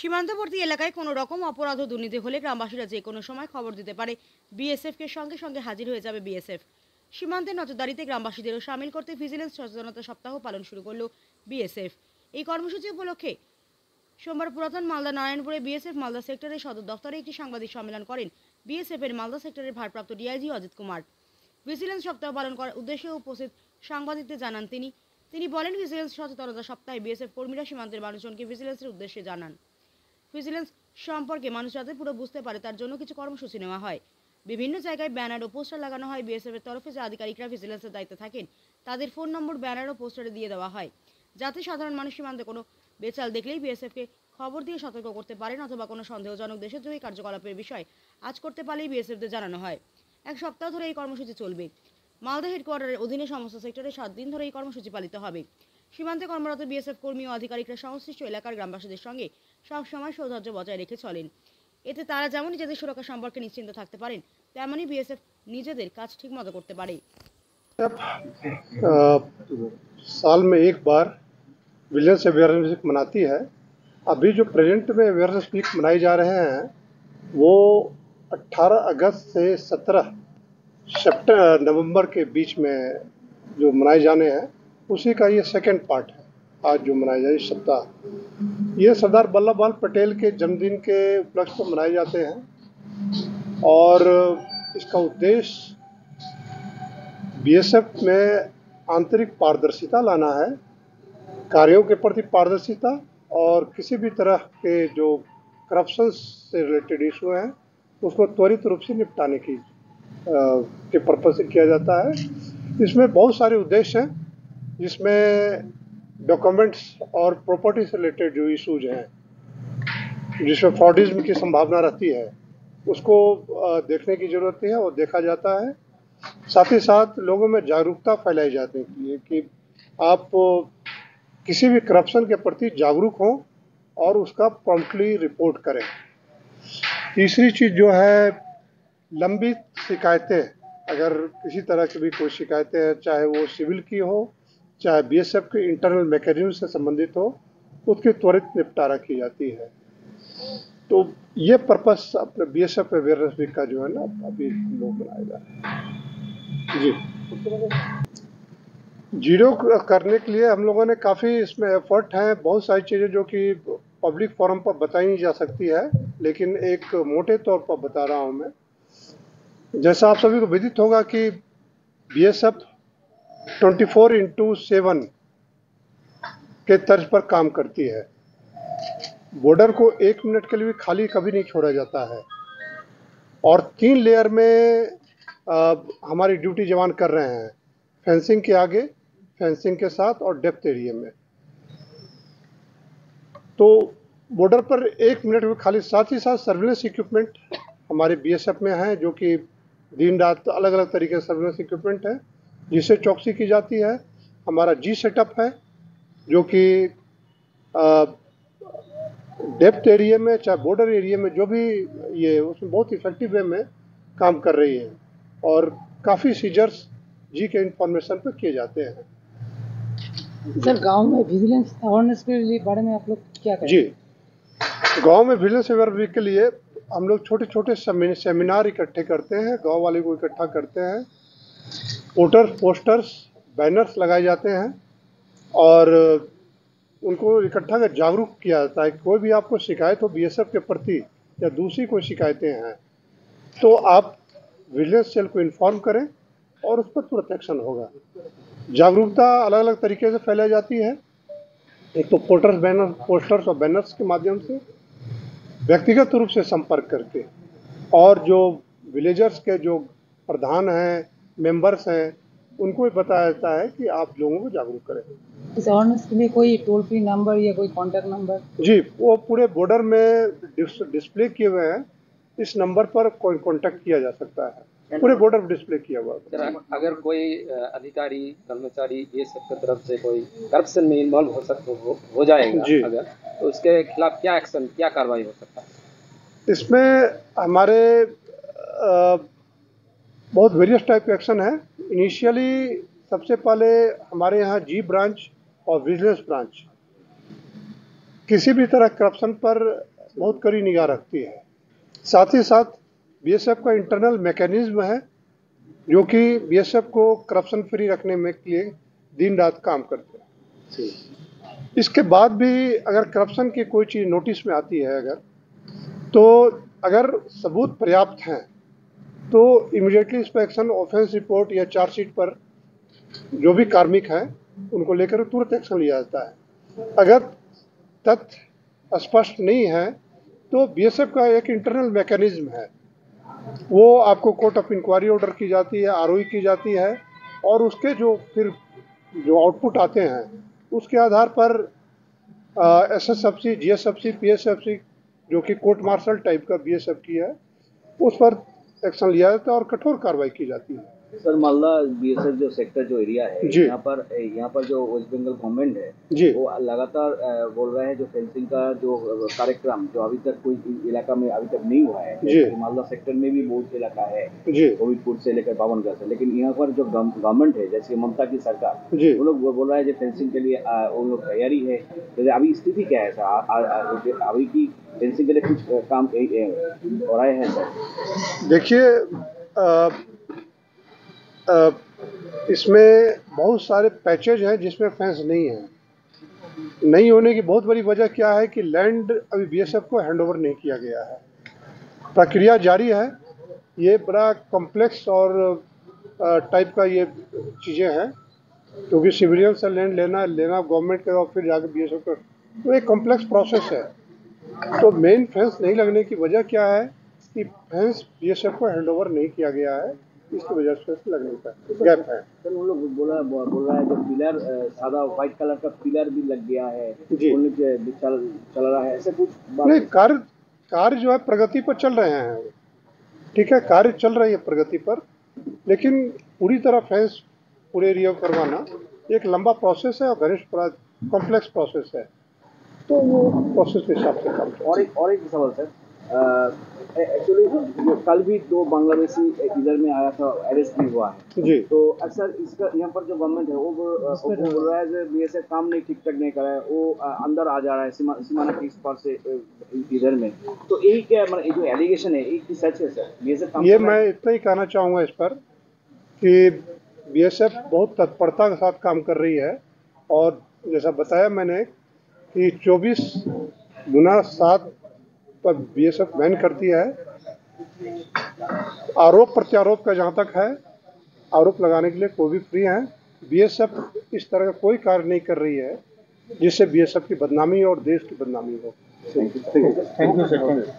সীমান্তবর্তী এলাকায় কোনো রকম অপরাধ ও দুর্নীতি হলে গ্রামবাসীরা যে কোনো সময় খবর দিতে পারে বিএসএফকে। সঙ্গে সঙ্গে হাজির হয়ে যাবে বিএসএফ। সীমান্তে নজরদারিতে গ্রামবাসীদেরও সামিল করতে ভিজিলেন্স সচেতনতা সপ্তাহ পালন শুরু করল বিএসএফ। এই কর্মসূচি উপলক্ষে সোমবার পুরাতন মালদা নারায়ণপুরে বিএসএফ মালদা সেক্টরের সদর দফতরে একটি সাংবাদিক সম্মেলন করেন বিএসএফ এর মালদা সেক্টরের ভারপ্রাপ্ত ডিআইজি অজিত কুমার। ভিজিলেন্স সপ্তাহ পালন করার উদ্দেশ্যে উপস্থিত সাংবাদিকদের জানান তিনি বলেন, ভিজিলেন্স সচেতনতা সপ্তাহে বিএসএফ কর্মীরা সীমান্তের মানুষজনকে ভিজিলেন্সের উদ্দেশ্যে জানান। ভিজিলেন্স সম্পর্কে মানুষ যাতে পুরো বুঝতে পারে তার জন্য কিছু কর্মসূচি নেওয়া হয়। বিভিন্ন জায়গায় ব্যানার ও পোস্টার লাগানো হয়। বিএসএফ এর তরফে যে আধিকারিকরা ভিজিলেন্সের দায়িত্বে থাকেন তাদের ফোন নম্বর ব্যানার ও পোস্টারে দিয়ে দেওয়া হয়, যাতে সাধারণ মানুষ সীমান্তে কোনো বেচাল দেখলেই বিএসএফকে খবর দিয়ে সতর্ক করতে পারেন অথবা কোনো সন্দেহজনক দেশদ্রোহী কার্যকলাপের বিষয় আজ করতে পারলেই বিএসএফদের জানানো হয়। এক সপ্তাহ ধরে এই কর্মসূচি চলবে। মালদা হেডকোয়ার্টারের অধীনে সমস্ত সেক্টরে 7 দিন ধরে এই কর্মসূচি পালিত হবে। সীমান্তে কর্মরত বিএসএফ কর্মী ও আধিকারিকরা সংশ্লিষ্ট এলাকার গ্রামবাসীদের সঙ্গে সবসময় সৌহার্দ্য বজায় রেখে চলেন। এতে তারা যেমন নিজেদের সুরক্ষা সম্পর্কে নিশ্চিন্ত থাকতে পারেন, তেমনই বিএসএফ নিজেদের কাজ ঠিকমতো করতে পারে। साल में एक बार विजिलेंस अवेयरनेस वीक मनाती है। अभी जो प्रेजेंट में अवेयरनेस वीक मनाए जा रहे हैं वो 18 अगस्त से 17 नवंबर के बीच में जो मनाए जाने हैं उसी का ये सेकंड पार्ट है। आज जो मनाए जाए सप्ताह ये सरदार वल्लभ भाई पटेल के जन्मदिन के उपलक्ष्य पर मनाए जाते हैं और इसका उद्देश्य बीएसएफ में आंतरिक पारदर्शिता लाना है, कार्यों के प्रति पारदर्शिता और किसी भी तरह के जो करप्शन से रिलेटेड इशू हैं उसको त्वरित रूप से निपटाने के पर्पज से किया जाता है। इसमें बहुत सारे उद्देश्य हैं, जिसमें डॉक्यूमेंट्स और प्रॉपर्टी से रिलेटेड जो इशूज हैं जिसमें फ्रॉडिज्म की संभावना रहती है उसको देखने की ज़रूरत है और देखा जाता है। साथ ही साथ लोगों में जागरूकता फैलाई जाने के लिए कि आप किसी भी करप्शन के प्रति जागरूक हों और उसका प्रॉम्प्टली रिपोर्ट करें। तीसरी चीज़ जो है लंबित शिकायतें, अगर किसी तरह की भी कोई शिकायतें हैं, चाहे वो सिविल की हो चाहे बीएसएफ के इंटरनल मैकेनिज्म से संबंधित हो, उसकी त्वरित निपटारा की जाती है। तो ये पर्पस अपने बीएसएफ अवेयरनेस वीक का जो है ना अभी लोग बनाए जा रहे हैं। जी, जीरो करने के लिए हम लोगों ने काफ़ी इसमें एफर्ट हैं। बहुत सारी चीज़ें जो कि पब्लिक फोरम पर बताई नहीं जा सकती है, लेकिन एक मोटे तौर पर बता रहा हूँ मैं। जैसा आप सभी को विदित होगा कि बीएसएफ 24/7 के तर्ज पर काम करती है। बॉर्डर को 1 मिनट के लिए भी खाली कभी नहीं छोड़ा जाता है और 3 लेयर में हमारी ड्यूटी जवान कर रहे हैं, फेंसिंग के आगे, फेंसिंग के साथ और डेप्थ एरिया में। तो बॉर्डर पर 1 मिनट में खाली, साथ ही साथ सर्विलेंस इक्विपमेंट हमारे बीएसएफ में हैं जो कि दिन रात अलग अलग तरीके से सर्विलेंस इक्विपमेंट है जिससे चौकसी की जाती है। हमारा जी सेटअप है जो कि डेप्थ एरिया में चाहे बॉर्डर एरिया में जो भी ये उसमें बहुत इफेक्टिव वे में काम कर रही है और काफ़ी सीजर्स जी के इंफॉर्मेशन पर किए जाते हैं। सर, गांव में विजिलेंस अवेयरनेस के लिए बारे में आप लोग क्या करें? जी, गांव में विजिलेंस अवेयरनेस वीक के लिए हम लोग छोटे छोटे सेमिनार इकट्ठे करते हैं, गांव वाले को इकट्ठा करते हैं, पोस्टर्स बैनर्स लगाए जाते हैं और उनको इकट्ठा कर जागरूक किया जाता है। कोई भी आपको शिकायत हो बीएसएफ के प्रति या दूसरी कोई शिकायतें हैं तो आप विजिलेंस सेल को इन्फॉर्म करें और उस पर तुरंत एक्शन होगा। जागरूकता अलग अलग तरीके से फैलाई जाती है। एक तो पोस्टर्स और बैनर्स के माध्यम से, व्यक्तिगत रूप से संपर्क करके, और जो विलेजर्स के जो प्रधान हैं, मेंबर्स हैं, उनको भी बताया जाता है कि आप लोगों को जागरूक करें। इस अवेयरनेस के लिए कोई टोल फ्री नंबर या कोई कॉन्टैक्ट नंबर? जी, वो पूरे बॉर्डर में डिस्प्ले किए हुए हैं। इस नंबर पर कोई कॉन्टैक्ट किया जा सकता है, पूरे बॉर्डर पर डिस्प्ले किया हुआ है। अगर कोई अधिकारी कर्मचारी ये सब की तरफ से कोई करप्शन में इन्वॉल्व हो जाएगा जी, अगर तो उसके खिलाफ क्या एक्शन, क्या कार्रवाई हो सकता है? इसमें हमारे बहुत वेरियस टाइप के एक्शन है। इनिशियली सबसे पहले हमारे यहाँ जी ब्रांच और विजिलेंस ब्रांच किसी भी तरह करप्शन पर बहुत कड़ी निगाह रखती है। साथ ही साथ बीएसएफ का इंटरनल मैकेनिज्म है जो कि बीएसएफ को करप्शन फ्री रखने में के लिए दिन रात काम करते हैं। इसके बाद भी अगर करप्शन की कोई चीज़ नोटिस में आती है तो अगर सबूत पर्याप्त हैं तो इमीडिएटली इंस्पेक्शन, ऑफेंस रिपोर्ट या चार्जशीट पर जो भी कार्मिक हैं उनको लेकर तुरंत एक्शन लिया जाता है। अगर तथ्य स्पष्ट नहीं है तो बीएसएफ का एक इंटरनल मैकेनिज्म है, वो आपको कोर्ट ऑफ इंक्वायरी ऑर्डर की जाती है, आरओई की जाती है और उसके जो आउटपुट आते हैं उसके आधार पर एसएसएफसी, जीएसएफसी, पीएसएफसी जो कि कोर्ट मार्शल टाइप का बीएसएफ की है उस पर एक्शन लिया जाता है और कठोर कार्रवाई की जाती है। सर मालदा बीएसएफ जो सेक्टर जो एरिया है यहाँ पर जो वेस्ट बंगाल गवर्नमेंट है वो लगातार बोल रहा है जो फेंसिंग का जो कार्यक्रम जो अभी तक कोई इलाका में अभी तक नहीं हुआ है। मालदा सेक्टर में भी बहुत इलाका है गोविंदपुर से लेकर बावनगढ़ से, लेकिन यहाँ पर जो गवर्नमेंट है जैसे ममता की सरकार वो लोग बोल रहा है जो फेंसिंग के लिए वो लोग तैयारी है। तो अभी स्थिति क्या है सर, अभी की फेंसिंग के लिए कुछ काम हो रहा है सर? देखिए इसमें बहुत सारे पैचेज हैं जिसमें फेंस नहीं है। नहीं होने की बहुत बड़ी वजह क्या है कि लैंड अभी बीएसएफ को हैंडओवर नहीं किया गया है, प्रक्रिया जारी है। ये बड़ा कॉम्प्लेक्स और टाइप का ये चीज़ें हैं क्योंकि सिविलियन से लैंड लेना गवर्नमेंट के और फिर जाकर बीएसएफ का, तो एक कॉम्प्लेक्स प्रोसेस है। तो मेन फेंस नहीं लगने की वजह क्या है कि फेंस बीएसएफ को हैंडओवर नहीं किया गया है, इसकी वजह से लगने का गैप है। सर वो लोग बोल रहा है जो पिलर सादा व्हाइट कलर का पिलर भी लग गया है, चल रहा है, ऐसे कुछ नहीं। कार्य जो है प्रगति पर चल रहे हैं, ठीक है, कार्य चल रही है प्रगति पर, लेकिन पूरी तरह फेंस पूरे एरिया को करवाना एक लंबा प्रोसेस है और घनिष्ठ कॉम्प्लेक्स प्रोसेस है, तो वो प्रोसेस के हिसाब से काम। और एक सवाल सर, एक्चुअली कल भी 2 बांग्लादेशी इधर में आया था, अरेस्ट भी हुआ है जी। तो अक्सर इसका यहाँ पर जो गवर्नमेंट है वो बोल रहा है कि बीएसएफ काम नहीं ठीक ठाक नहीं कर रहा है, वो अंदर आ जा रहा है सीमाना के इस पार से इधर में, तो यही क्या मतलब ये जो एलिगेशन है ये सच है सर? बीएसएफ काम, ये मैं इतना ही कहना चाहूँगा इस पर कि बीएसएफ बहुत तत्परता के साथ काम कर रही है और जैसा बताया मैंने कि 24/7 पर बीएसएफ बैन करती है। आरोप प्रत्यारोप का जहाँ तक है, आरोप लगाने के लिए कोई भी फ्री है। बीएसएफ इस तरह का कोई कार्य नहीं कर रही है जिससे बीएसएफ की बदनामी और देश की बदनामी हो। Thank you sir.